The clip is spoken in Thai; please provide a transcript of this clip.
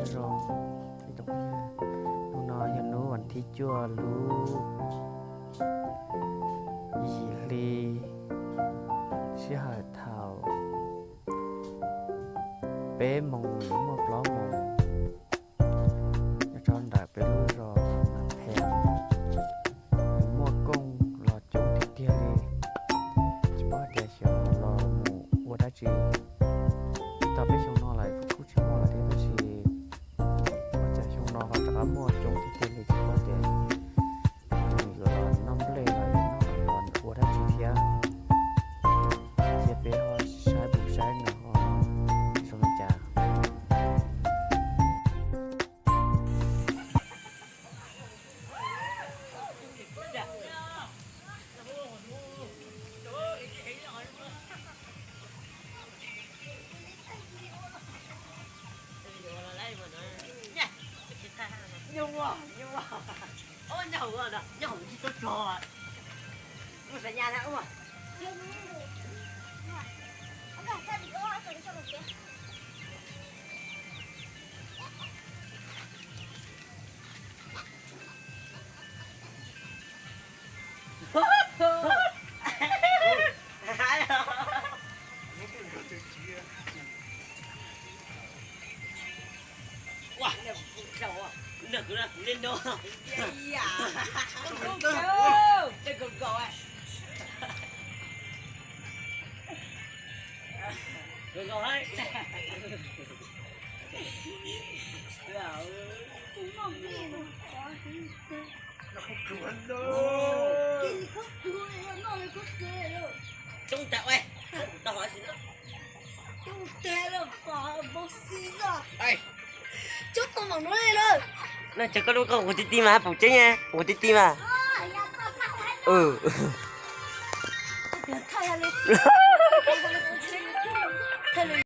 rong thì đọc nó nói cho nóวันที่จั่วรู้ยีลีชื่อหาเท่าเป๊ะมงหรือมาปล้อมงจะจอนได้ไปรู้รอหนักแพงหรือมัวกงรอจุกที่เดียวเลยจะบอกเดี๋ยวเชียวรอหมูวัวได้จีต่อไปชงนอไหลกูชิมอละเดี๋ยวชีว่าจะชงนอเขาจะเอามัวจุกที่เดียวเลยจะบอกเดี๋ยวมีก็รอน้ำเล่อะไรน้ำร้อนวัวได้จีเทียเจ็บไปเขาใช้บุใช้เนาะชงจ่าnhung à ôi nhậu rồi đó nhậu gì tôi trò một phải nhà nào mà wow được rồi lên đô dạ con go đây con go à con go ấy nó không cuốn đâu chúng ta ơi tao hỏi gì nữa chúng ta là phải bác sĩ rồi ơi chút tao mặc nó lên rồi nó chỉ có đúng không của titi mà phụ chứ nha của titi mà ừ thay ra đi